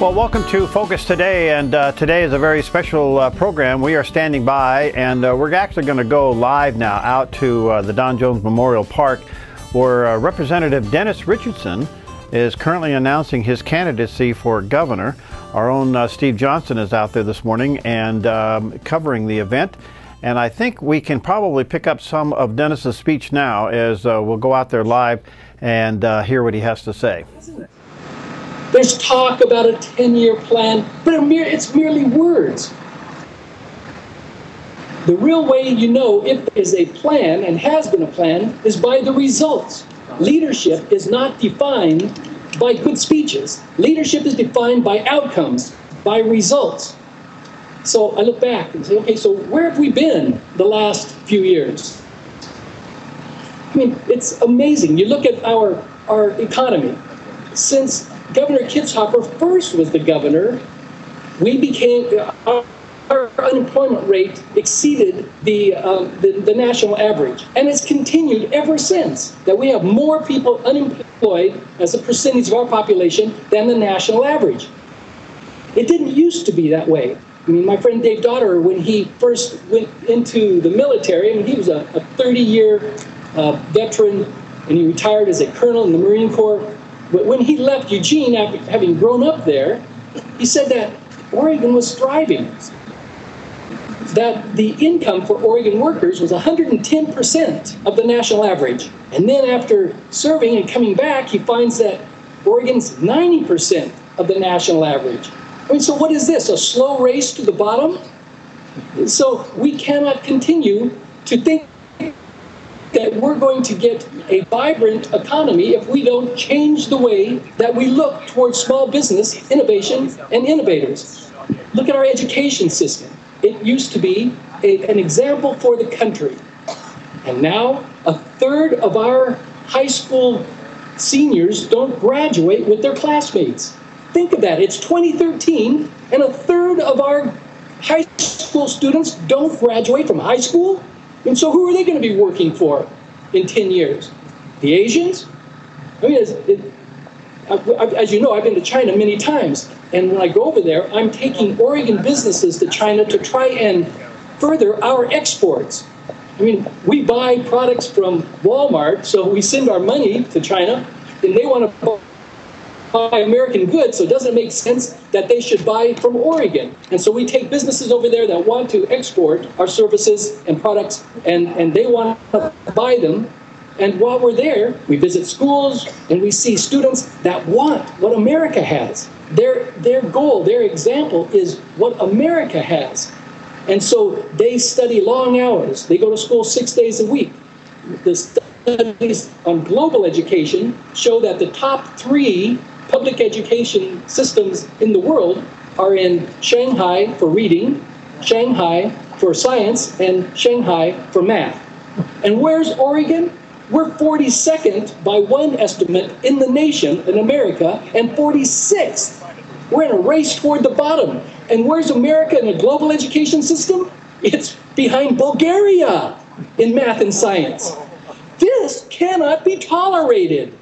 Well, welcome to Focus Today, and today is a very special program. We are standing by, and we're actually going to go live now out to the Don Jones Memorial Park, where Representative Dennis Richardson is currently announcing his candidacy for governor. Our own Steve Johnson is out there this morning and covering the event. And I think we can probably pick up some of Dennis's speech now as we'll go out there live and hear what he has to say. There's talk about a 10-year plan, but it's merely words. The real way you know if there is a plan, and has been a plan, is by the results. Leadership is not defined by good speeches. Leadership is defined by outcomes, by results. So I look back and say, okay, so where have we been the last few years? I mean, it's amazing. You look at our economy. Since Governor Kitzhaber first was the governor, we became, our unemployment rate exceeded the national average. And it's continued ever since, that we have more people unemployed as a percentage of our population than the national average. It didn't used to be that way. I mean, my friend Dave Daughter, when he first went into the military, I mean, he was a 30-year veteran, and he retired as a colonel in the Marine Corps. But when he left Eugene, after having grown up there, he said that Oregon was thriving, that the income for Oregon workers was 110% of the national average. And then after serving and coming back, he finds that Oregon's 90% of the national average. I mean, so what is this, a slow race to the bottom? So we cannot continue to think that we're going to get a vibrant economy if we don't change the way that we look towards small business, innovation, and innovators. Look at our education system. It used to be an example for the country. And now a third of our high school seniors don't graduate with their classmates. Think of that. It's 2013, and a third of our high school students don't graduate from high school. And so who are they going to be working for in 10 years? The Asians? I mean, as you know, I've been to China many times. And when I go over there, I'm taking Oregon businesses to China to try and further our exports. I mean, we buy products from Walmart, so we send our money to China, and they want to buy American goods, so it doesn't make sense that they should buy from Oregon. And so we take businesses over there that want to export our services and products, and they want to buy them. And while we're there, we visit schools, and we see students that want what America has. Their goal, their example is what America has. And so they study long hours. They go to school 6 days a week. The studies on global education show that the top 3 public education systems in the world are in Shanghai for reading, Shanghai for science, and Shanghai for math. And where's Oregon? We're 42nd by one estimate in the nation, in America, and 46th. We're in a race toward the bottom. And where's America in the global education system? It's behind Bulgaria in math and science. This cannot be tolerated.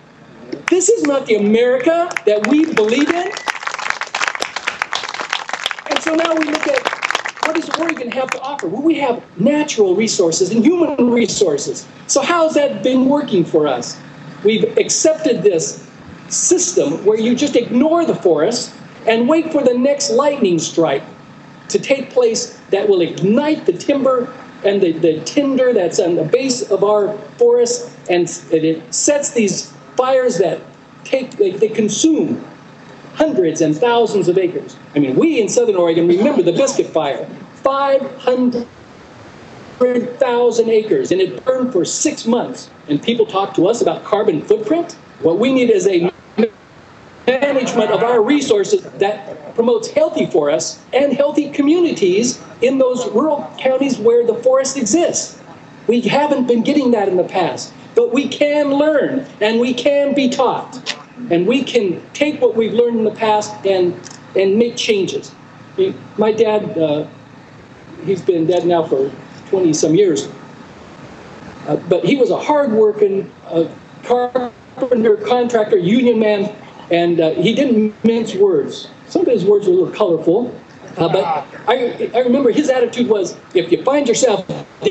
This is not the America that we believe in. And so now we look at, what does Oregon have to offer? Well, we have natural resources and human resources. So how's that been working for us? We've accepted this system where you just ignore the forest and wait for the next lightning strike to take place that will ignite the timber and the tinder that's on the base of our forest, and it sets these fires that they consume hundreds and thousands of acres. I mean, we in Southern Oregon remember the Biscuit Fire, 500,000 acres, and it burned for 6 months. And people talk to us about carbon footprint. What we need is a management of our resources that promotes healthy forests and healthy communities in those rural counties where the forest exists. We haven't been getting that in the past. But we can learn, and we can be taught, and we can take what we've learned in the past and make changes. I mean, my dad, he's been dead now for 20-some years, but he was a hard-working carpenter, contractor, union man, and he didn't mince words. some of his words were a little colorful, but I remember his attitude was, if you find yourself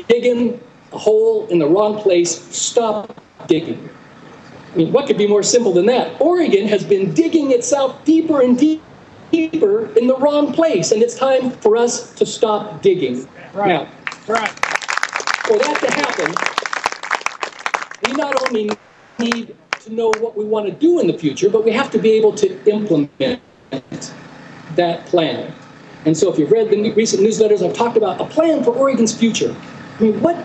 digging a hole in the wrong place, stop digging. I mean, what could be more simple than that? Oregon has been digging itself deeper and deeper in the wrong place, and it's time for us to stop digging. Right. Now, Right. for that to happen, we not only need to know what we want to do in the future, but we have to be able to implement that plan. And so if you've read the recent newsletters, I've talked about a plan for Oregon's future. I mean, what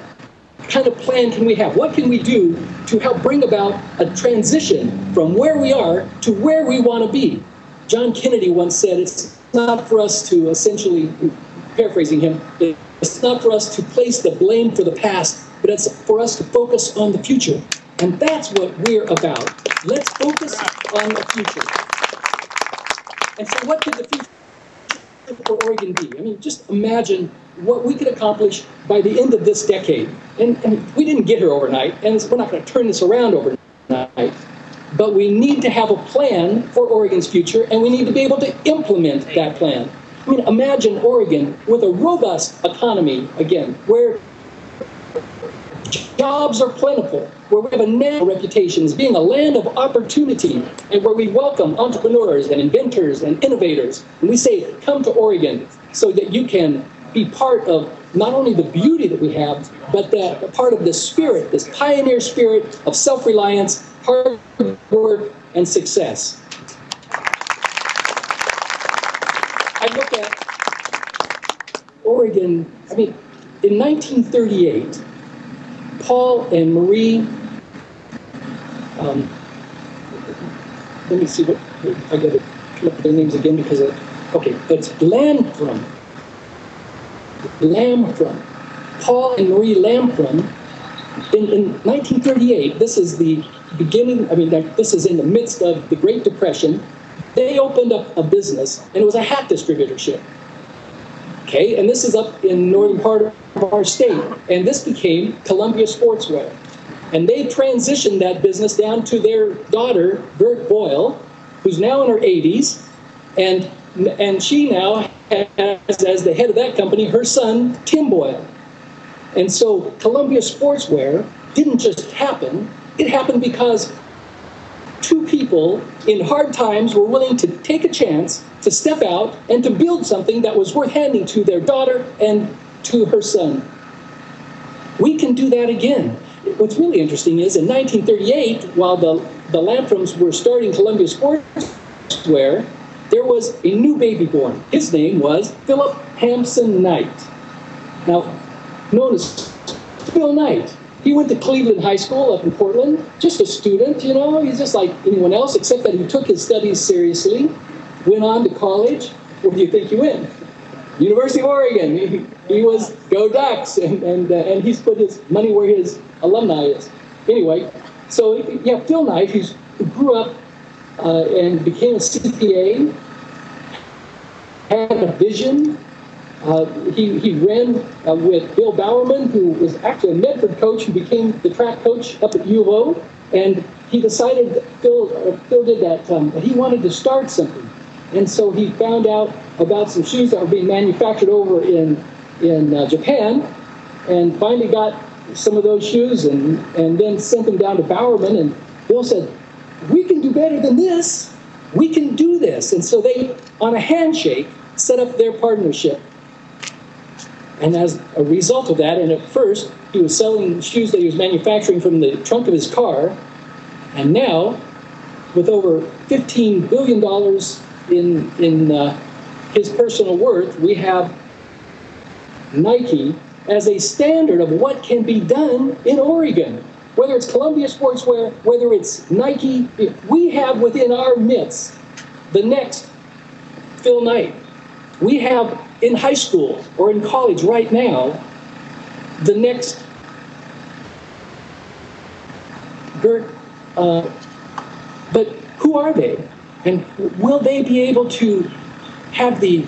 kind of plan can we have? What can we do to help bring about a transition from where we are to where we want to be? John Kennedy once said, it's not for us to essentially, paraphrasing him, it's not for us to place the blame for the past, but it's for us to focus on the future. And that's what we're about. Let's focus on the future. And so what could the future for Oregon be? I mean, just imagine what we could accomplish by the end of this decade. And we didn't get here overnight, and we're not going to turn this around overnight. But we need to have a plan for Oregon's future, and we need to be able to implement that plan. I mean, imagine Oregon with a robust economy, again, where jobs are plentiful, where we have a national reputation as being a land of opportunity, and where we welcome entrepreneurs and inventors and innovators. And we say, come to Oregon so that you can be part of not only the beauty that we have, but that part of the spirit, this pioneer spirit of self-reliance, hard work, and success. I look at Oregon, I mean, in 1938, Paul and Marie, let me see what, I got to come up with their names again because, okay, it's Lamfrom. Paul and Marie Lamfrom, in 1938, this is the beginning, I mean, this is in the midst of the Great Depression. They opened up a business, and it was a hat distributorship. Okay, and this is up in northern part of our state, and this became Columbia Sportswear. And they transitioned that business down to their daughter, Bert Boyle, who's now in her 80s, and she now has, as the head of that company, her son, Tim Boyle. And so Columbia Sportswear didn't just happen, it happened because two people in hard times were willing to take a chance to step out and to build something that was worth handing to their daughter and to her son. We can do that again. What's really interesting is in 1938, while the Lamfroms were starting Columbia Sportswear, there was a new baby born. His name was Philip Hampson Knight. Now, known as Phil Knight. He went to Cleveland High School up in Portland, just a student, you know, he's just like anyone else, except that he took his studies seriously, went on to college. Where do you think he went? University of Oregon. He was Go Ducks, and he's put his money where his alumni is. Anyway, so yeah, Phil Knight, who grew up and became a CPA, had a vision. He ran with Bill Bowerman, who was actually a Medford coach, who became the track coach up at U of O. And he decided, Phil did that, he wanted to start something. And so he found out about some shoes that were being manufactured over in Japan, and finally got some of those shoes and then sent them down to Bowerman. And Bill said, we can do better than this. We can do this. And so they, on a handshake, set up their partnership. And as a result of that, and at first, he was selling shoes that he was manufacturing from the trunk of his car. And now, with over $15 billion in his personal worth, we have Nike as a standard of what can be done in Oregon. Whether it's Columbia Sportswear, whether it's Nike, we have within our midst the next Phil Knight. We have in high school or in college right now the next Gert, but who are they? And will they be able to have the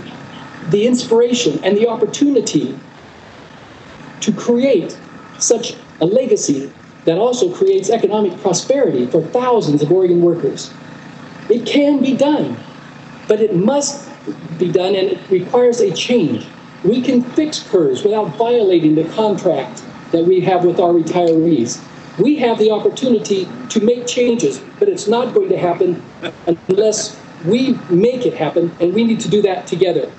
inspiration and the opportunity to create such a legacy that also creates economic prosperity for thousands of Oregon workers? It can be done. But it must be done, and it requires a change. We can fix curves without violating the contract that we have with our retirees. We have the opportunity to make changes, but it's not going to happen unless we make it happen, and we need to do that together.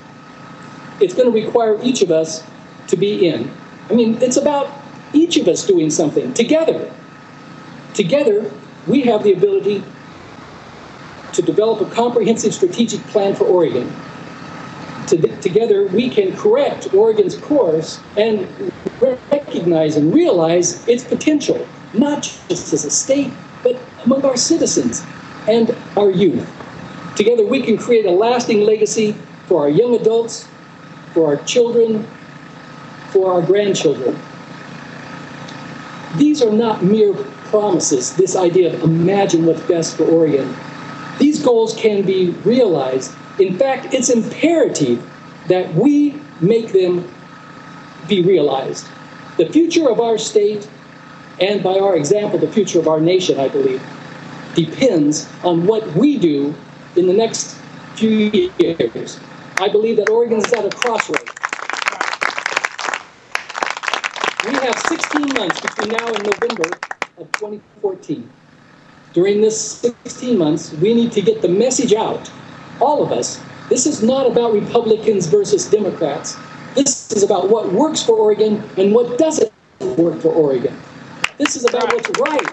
It's going to require each of us to be in. I mean, it's about each of us doing something together. Together, we have the ability to develop a comprehensive strategic plan for Oregon. Together, we can correct Oregon's course and recognize and realize its potential, not just as a state, but among our citizens and our youth. Together, we can create a lasting legacy for our young adults, for our children, for our grandchildren. These are not mere promises, this idea of imagine what's best for Oregon. These goals can be realized. In fact, it's imperative that we make them be realized. The future of our state, and by our example, the future of our nation, I believe, depends on what we do in the next few years. I believe that Oregon is at a crossroads. We have 16 months between now and November of 2014. During this 16 months, we need to get the message out, all of us. This is not about Republicans versus Democrats. This is about what works for Oregon and what doesn't work for Oregon. This is about what's right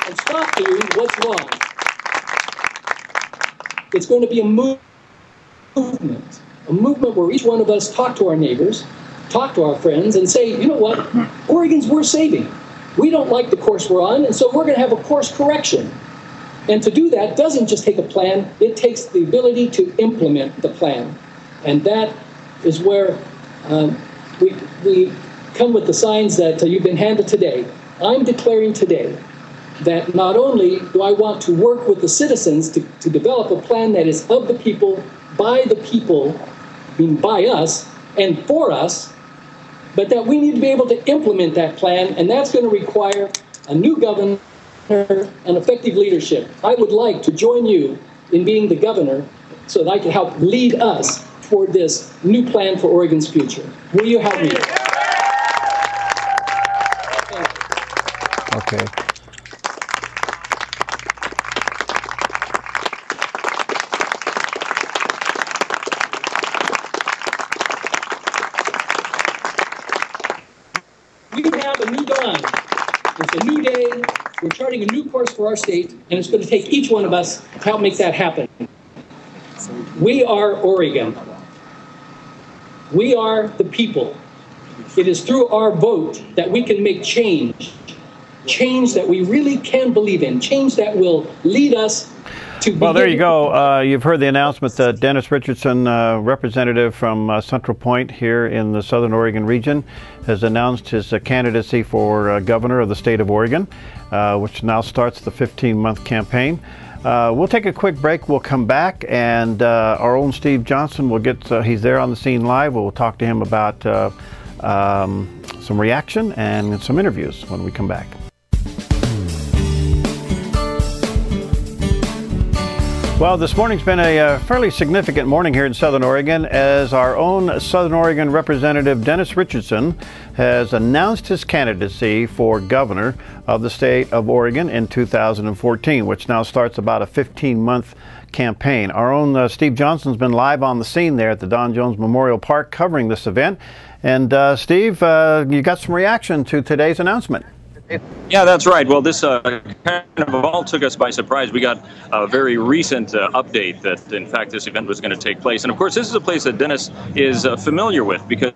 and stop doing what's wrong. It's going to be a movement where each one of us talk to our neighbors, talk to our friends, and say, you know what, Oregon's worth saving. We don't like the course we're on, and so we're going to have a course correction. And to do that doesn't just take a plan, it takes the ability to implement the plan. And that is where we come with the signs that you've been handed today. I'm declaring today that not only do I want to work with the citizens to develop a plan that is of the people, by the people, I mean by us, and for us, but that we need to be able to implement that plan, and that's going to require a new governor and effective leadership. I would like to join you in being the governor so that I can help lead us toward this new plan for Oregon's future. Will you help me? Okay. We have a new dawn. It's a new day. We're charting a new course for our state, and it's going to take each one of us to help make that happen. We are Oregon. We are the people. It is through our vote that we can make change. Change that we really can believe in. Change that will lead us to... Well, there you go. You've heard the announcement that Dennis Richardson, representative from Central Point here in the Southern Oregon region, has announced his candidacy for governor of the state of Oregon, which now starts the 15-month campaign. We'll take a quick break. We'll come back, and our own Steve Johnson will get, he's there on the scene live. We'll talk to him about some reaction and some interviews when we come back. Well, this morning's been a fairly significant morning here in Southern Oregon, as our own Southern Oregon Representative Dennis Richardson has announced his candidacy for governor of the state of Oregon in 2014, which now starts about a 15-month campaign. Our own Steve Johnson's been live on the scene there at the Don Jones Memorial Park covering this event. And Steve, you got some reaction to today's announcement. Yeah, that's right. Well, this kind of all took us by surprise. We got a very recent update that, in fact, this event was going to take place. And, of course, this is a place that Dennis is familiar with because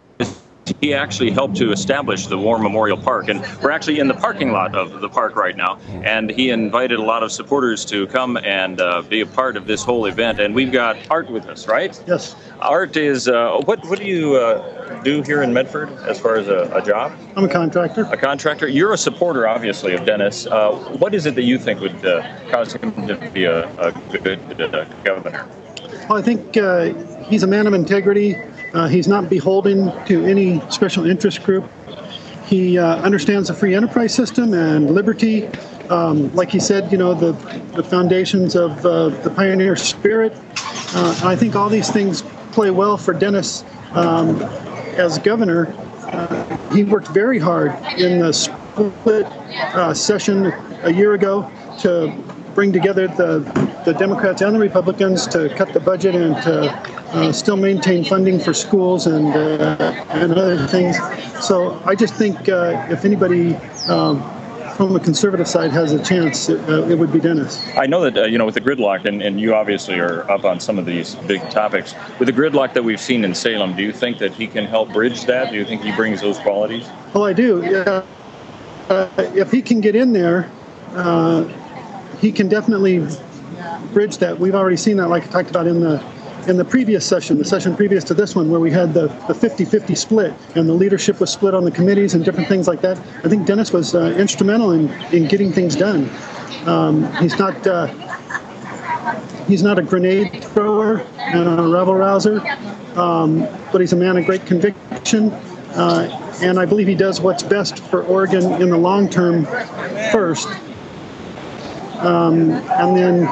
he actually helped to establish the War Memorial Park. And we're actually in the parking lot of the park right now. And he invited a lot of supporters to come and be a part of this whole event. And we've got Art with us, right? Yes. Art is, what do you do here in Medford as far as a job? I'm a contractor. A contractor. You're a supporter, obviously, of Dennis. What is it that you think would cause him to be a good governor? Well, I think he's a man of integrity. He's not beholden to any special interest group. He understands the free enterprise system and liberty. Like he said, you know, the foundations of the pioneer spirit. I think all these things play well for Dennis as governor. He worked very hard in the split session a year ago to bring together the Democrats and the Republicans to cut the budget and to still maintain funding for schools and other things. So I just think if anybody from the conservative side has a chance, it would be Dennis. I know that, with the gridlock, and you obviously are up on some of these big topics, with the gridlock that we've seen in Salem, do you think that he can help bridge that? Do you think he brings those qualities? Oh, I do. If he can get in there, he can definitely bridge that. We've already seen that, like I talked about in the previous session, the session previous to this one, where we had the 50-50 split, and the leadership was split on the committees and different things like that. I think Dennis was instrumental in getting things done. He's not a grenade thrower and a rabble rouser, but he's a man of great conviction, and I believe he does what's best for Oregon in the long term first, and then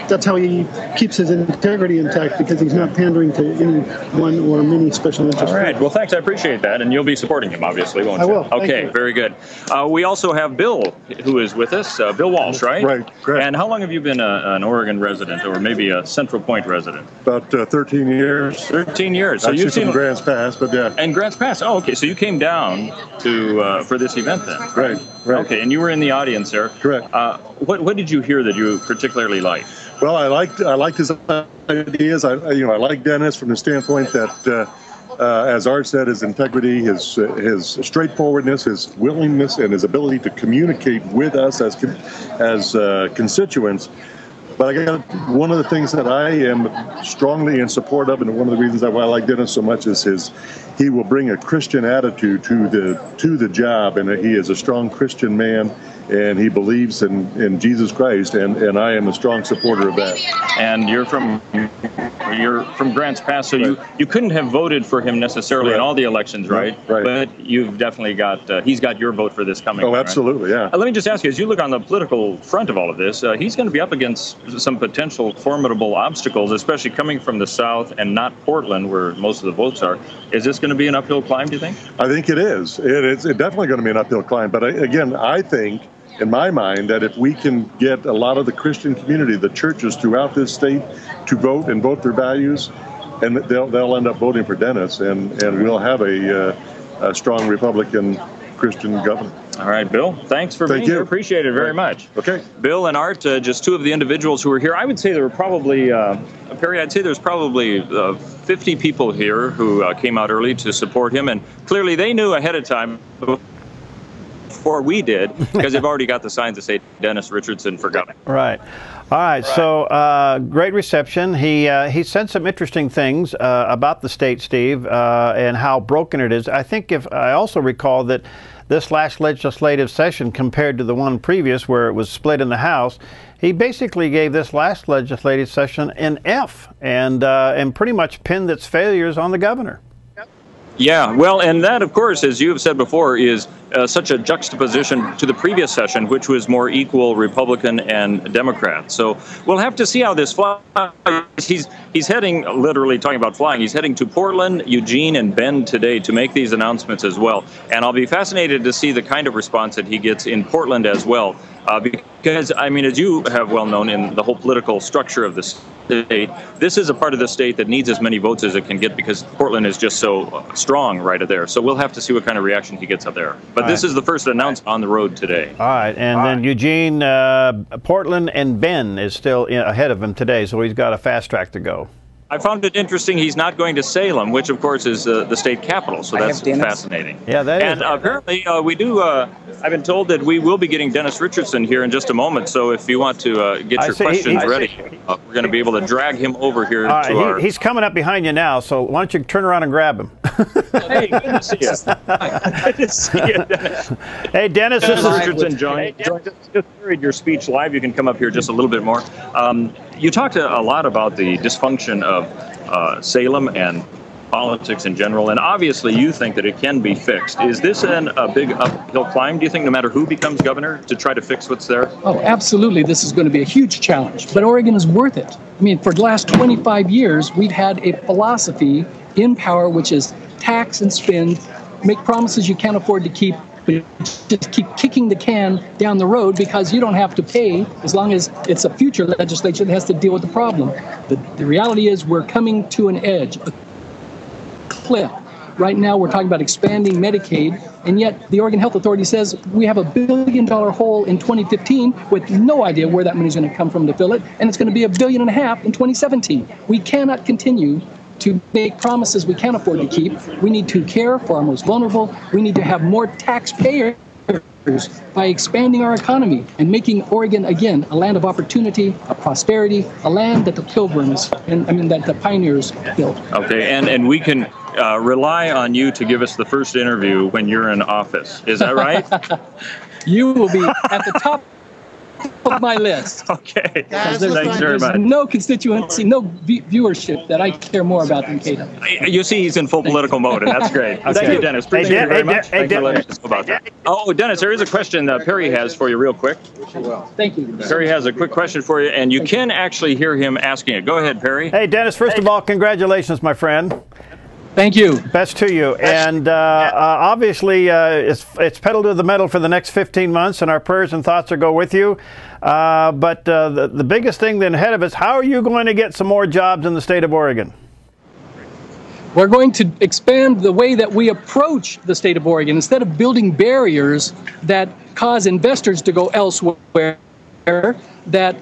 that's how he keeps his integrity intact, because he's not pandering to any one or many special interests. All right. Well, thanks. I appreciate that. And you'll be supporting him, obviously, won't you? I will. Okay. Very good. We also have Bill, who is with us. Bill Walsh, right? Right. Correct. And how long have you been an Oregon resident, or maybe a Central Point resident? About 13 years. 13 years. So Actually you've seen from Grants Pass, but yeah. And Grants Pass. Oh, okay. So you came down to for this event then? Right. Okay. And you were in the audience there. Correct. What did you hear that you particularly liked? Well, I liked his ideas. I like Dennis from the standpoint that, as Art said, his integrity, his straightforwardness, his willingness, and his ability to communicate with us as constituents. But I got one of the things that I am strongly in support of, and one of the reasons why I like Dennis so much is he will bring a Christian attitude to the job, and he is a strong Christian man. And he believes in Jesus Christ, and I am a strong supporter of that. And you're from Grants Pass, so right. you couldn't have voted for him necessarily right. in all the elections, right? Right. But you've definitely got he's got your vote for this coming. Oh, absolutely, right? yeah. Let me just ask you, as you look on the political front of all of this, he's going to be up against some potential formidable obstacles, especially coming from the South and not Portland, where most of the votes are. Is this going to be an uphill climb, do you think? I think it is. It's definitely going to be an uphill climb. But again, I think, in my mind, that if we can get a lot of the Christian community, the churches throughout this state, to vote and vote their values, and they'll end up voting for Dennis, and we'll have a strong Republican Christian governor. All right, Bill, thanks for being here. Appreciate it very much. Okay. Bill and Art, just two of the individuals who were here. I would say there were probably, Perry, I'd say there's probably 50 people here who came out early to support him, and clearly they knew ahead of time before we did, because they've already got the signs that say Dennis Richardson for governor. Right. All right. So great reception. He said some interesting things about the state, Steve, and how broken it is. I think I also recall that this last legislative session, compared to the one previous where it was split in the House, he basically gave this last legislative session an F, and pretty much pinned its failures on the governor. Yeah, well, and that, of course, as you have said before, is such a juxtaposition to the previous session, which was more equal Republican and Democrat. So we'll have to see how this flies. He's heading, literally talking about flying, he's heading to Portland, Eugene, and Bend today to make these announcements as well. And I'll be fascinated to see the kind of response that he gets in Portland as well. Because, I mean, as you have well known in the whole political structure of the state, this is a part of the state that needs as many votes as it can get, because Portland is just so strong right there. So we'll have to see what kind of reaction he gets up there. But this is the first announcement on the road today. All right, and then Eugene, Portland, and Bend is still ahead of him today, so he's got a fast track to go. I found it interesting he's not going to Salem, which, of course, is the state capital, so that's fascinating. Yeah, that is. And apparently, we do, I've been told that we will be getting Dennis Richardson here in just a moment, so if you want to get your questions ready, we're going to be able to drag him over here to our... He's coming up behind you now, so why don't you turn around and grab him? Hey, good to see you. Good to see you, Dennis. Hey, Dennis, this is Richardson joined us. Just read your speech live. You can come up here just a little bit more. You talked a lot about the dysfunction of Salem and politics in general, and obviously you think that it can be fixed. Is this a big uphill climb, do you think, no matter who becomes governor, to try to fix what's there? Oh, absolutely. This is going to be a huge challenge, but Oregon is worth it. I mean, for the last 25 years, we've had a philosophy in power, which is tax and spend, make promises you can't afford to keep, but just keep kicking the can down the road because you don't have to pay as long as it's a future legislature that has to deal with the problem. The reality is we're coming to an edge, a cliff. Right now we're talking about expanding Medicaid, and yet the Oregon Health Authority says we have a $1 billion hole in 2015 with no idea where that money is going to come from to fill it, and it's going to be $1.5 billion in 2017. We cannot continue to make promises we can't afford to keep. We need to care for our most vulnerable. We need to have more taxpayers by expanding our economy and making Oregon, again, a land of opportunity, of prosperity, a land that the pilgrims, that the pioneers built. Okay, and we can rely on you to give us the first interview when you're in office. Is that right? You will be at the top of my list. Okay. Thanks very much. No constituency, no viewership that I care more about than Cato. You see, he's in full political mode, and that's great. Thank you, Dennis. Appreciate it very much. Thanks for letting us know about that. Oh, Dennis, there is a question Perry has for you real quick. Thank you. Perry has a quick question for you, and you can actually hear him asking it. Go ahead, Perry. Hey, Dennis, first of all, congratulations, my friend. Thank you. Best to you. And obviously, it's pedal to the metal for the next 15 months, and our prayers and thoughts will go with you. But the biggest thing then ahead of us, how are you going to get some more jobs in the state of Oregon? We're going to expand the way that we approach the state of Oregon. Instead of building barriers that cause investors to go elsewhere, that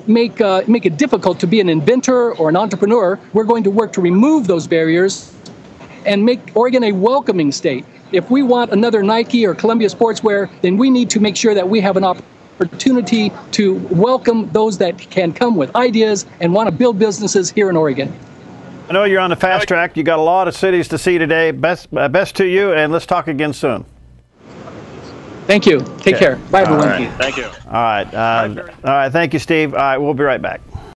make it difficult to be an inventor or an entrepreneur, we're going to work to remove those barriers and make Oregon a welcoming state. If we want another Nike or Columbia Sportswear, then we need to make sure that we have an opportunity to welcome those that can come with ideas and want to build businesses here in Oregon. I know you're on the fast track. You got a lot of cities to see today. Best to you, and let's talk again soon. Thank you. Take care. Bye, everyone. All right. Thank you. All right. All right. Thank you, Steve. All right. We'll be right back.